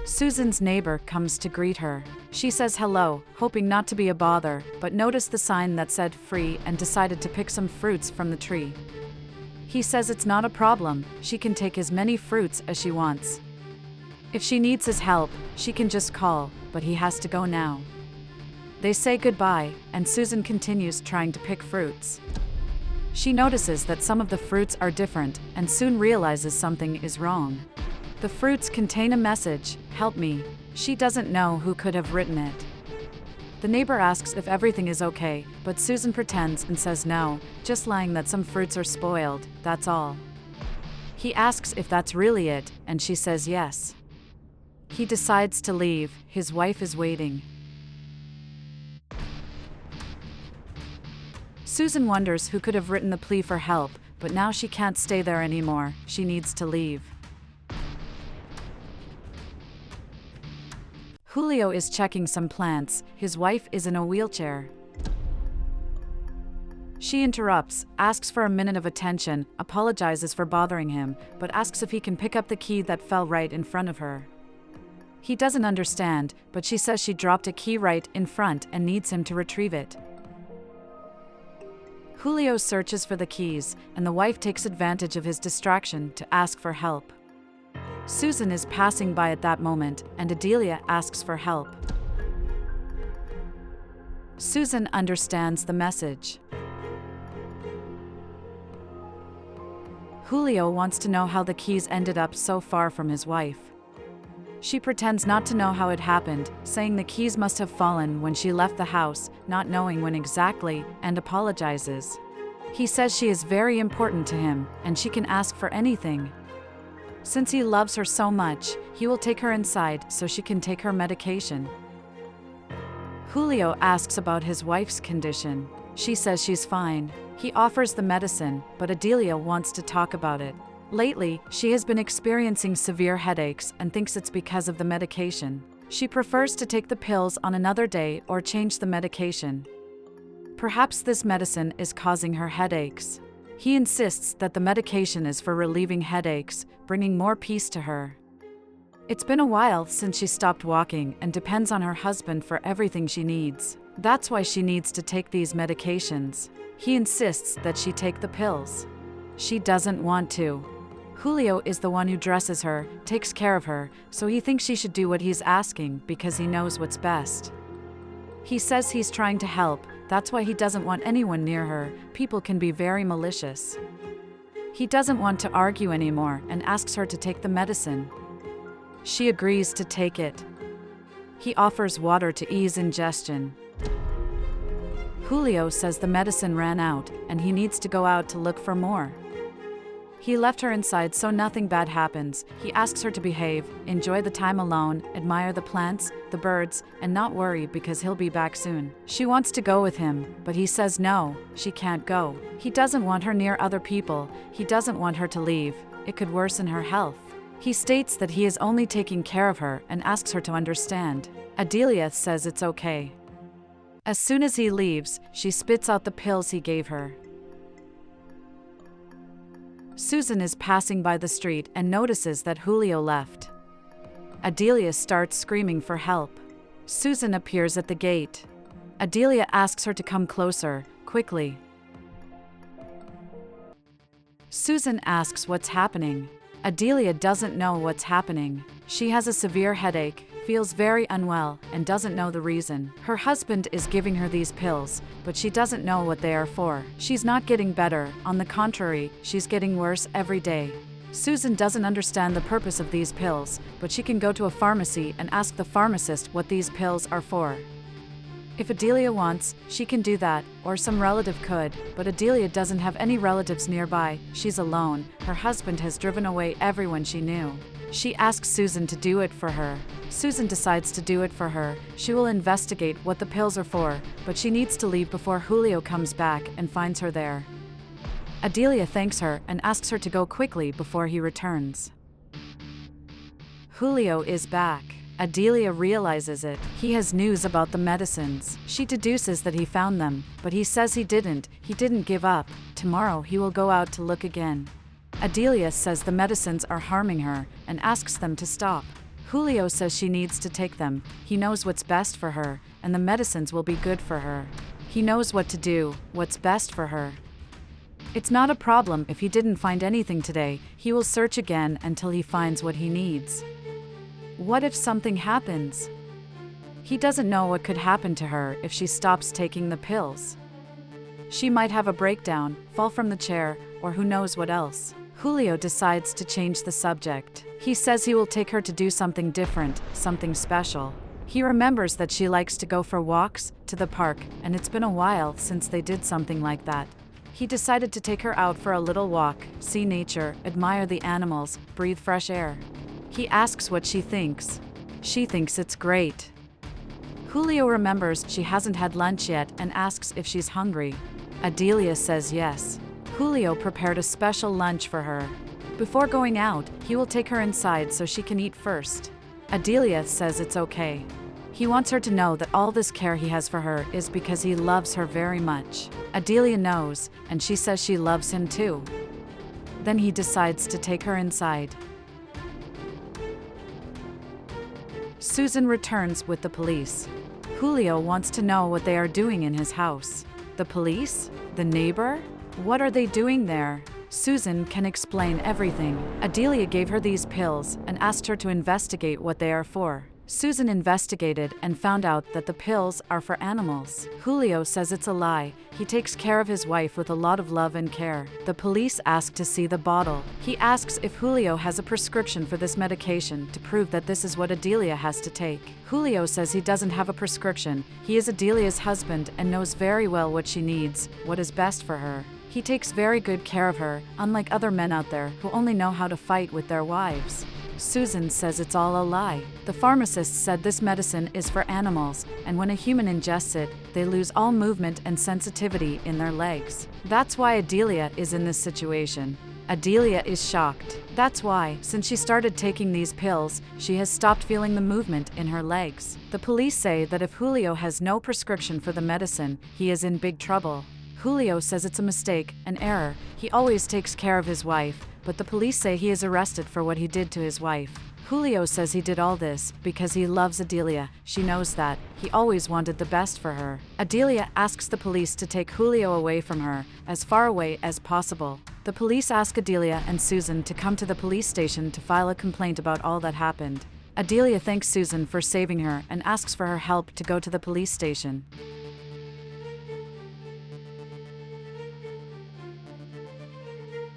Susan's neighbor comes to greet her. She says hello, hoping not to be a bother, but noticed the sign that said free and decided to pick some fruits from the tree. He says it's not a problem, she can take as many fruits as she wants. If she needs his help, she can just call, but he has to go now. They say goodbye, and Susan continues trying to pick fruits. She notices that some of the fruits are different and soon realizes something is wrong. The fruits contain a message, "Help me." She doesn't know who could have written it. The neighbor asks if everything is okay, but Susan pretends and says no, just lying that some fruits are spoiled, that's all. He asks if that's really it, and she says yes. He decides to leave, his wife is waiting. Susan wonders who could have written the plea for help, but now she can't stay there anymore, she needs to leave. Julio is checking some plants, his wife is in a wheelchair. She interrupts, asks for a minute of attention, apologizes for bothering him, but asks if he can pick up the key that fell right in front of her. He doesn't understand, but she says she dropped a key right in front and needs him to retrieve it. Julio searches for the keys, and the wife takes advantage of his distraction to ask for help. Susan is passing by at that moment, and Adelia asks for help. Susan understands the message. Julio wants to know how the keys ended up so far from his wife. She pretends not to know how it happened, saying the keys must have fallen when she left the house, not knowing when exactly, and apologizes. He says she is very important to him, and she can ask for anything. Since he loves her so much, he will take her inside so she can take her medication. Julio asks about his wife's condition. She says she's fine. He offers the medicine, but Adelia wants to talk about it. Lately, she has been experiencing severe headaches and thinks it's because of the medication. She prefers to take the pills on another day or change the medication. Perhaps this medicine is causing her headaches. He insists that the medication is for relieving headaches, bringing more peace to her. It's been a while since she stopped walking and depends on her husband for everything she needs. That's why she needs to take these medications. He insists that she take the pills. She doesn't want to. Julio is the one who dresses her, takes care of her, so he thinks she should do what he's asking because he knows what's best. He says he's trying to help, that's why he doesn't want anyone near her. People can be very malicious. He doesn't want to argue anymore and asks her to take the medicine. She agrees to take it. He offers water to ease ingestion. Julio says the medicine ran out and he needs to go out to look for more. He left her inside so nothing bad happens. He asks her to behave, enjoy the time alone, admire the plants, the birds, and not worry because he'll be back soon. She wants to go with him, but he says no, she can't go. He doesn't want her near other people. He doesn't want her to leave. It could worsen her health. He states that he is only taking care of her and asks her to understand. Adelia says it's okay. As soon as he leaves, she spits out the pills he gave her. Susan is passing by the street and notices that Julio left. Adelia starts screaming for help. Susan appears at the gate. Adelia asks her to come closer, quickly. Susan asks what's happening. Adelia doesn't know what's happening. She has a severe headache, feels very unwell, and doesn't know the reason. Her husband is giving her these pills, but she doesn't know what they are for. She's not getting better, on the contrary, she's getting worse every day. Susan doesn't understand the purpose of these pills, but she can go to a pharmacy and ask the pharmacist what these pills are for. If Adelia wants, she can do that, or some relative could, but Adelia doesn't have any relatives nearby, she's alone, her husband has driven away everyone she knew. She asks Susan to do it for her. Susan decides to do it for her. She will investigate what the pills are for, but she needs to leave before Julio comes back and finds her there. Adelia thanks her and asks her to go quickly before he returns. Julio is back. Adelia realizes it. He has news about the medicines. She deduces that he found them, but he says he didn't. He didn't give up. Tomorrow he will go out to look again. Adelia says the medicines are harming her and asks them to stop. Julio says she needs to take them. He knows what's best for her, and the medicines will be good for her. He knows what to do, what's best for her. It's not a problem if he didn't find anything today. He will search again until he finds what he needs. What if something happens? He doesn't know what could happen to her if she stops taking the pills. She might have a breakdown, fall from the chair, or who knows what else. Julio decides to change the subject. He says he will take her to do something different, something special. He remembers that she likes to go for walks, to the park, and it's been a while since they did something like that. He decided to take her out for a little walk, see nature, admire the animals, breathe fresh air. He asks what she thinks. She thinks it's great. Julio remembers she hasn't had lunch yet and asks if she's hungry. Adelia says yes. Julio prepared a special lunch for her. Before going out, he will take her inside so she can eat first. Adelia says it's okay. He wants her to know that all this care he has for her is because he loves her very much. Adelia knows, and she says she loves him too. Then he decides to take her inside. Susan returns with the police. Julio wants to know what they are doing in his house. The police? The neighbor? What are they doing there? Susan can explain everything. Adelia gave her these pills and asked her to investigate what they are for. Susan investigated and found out that the pills are for animals. Julio says it's a lie. He takes care of his wife with a lot of love and care. The police ask to see the bottle. He asks if Julio has a prescription for this medication to prove that this is what Adelia has to take. Julio says he doesn't have a prescription. He is Adelia's husband and knows very well what she needs, what is best for her. He takes very good care of her, unlike other men out there who only know how to fight with their wives. Susan says it's all a lie. The pharmacist said this medicine is for animals, and when a human ingests it, they lose all movement and sensitivity in their legs. That's why Adelia is in this situation. Adelia is shocked. That's why, since she started taking these pills, she has stopped feeling the movement in her legs. The police say that if Julio has no prescription for the medicine, he is in big trouble. Julio says it's a mistake, an error. He always takes care of his wife, but the police say he is arrested for what he did to his wife. Julio says he did all this because he loves Adelia. She knows that. He always wanted the best for her. Adelia asks the police to take Julio away from her, as far away as possible. The police ask Adelia and Susan to come to the police station to file a complaint about all that happened. Adelia thanks Susan for saving her and asks for her help to go to the police station.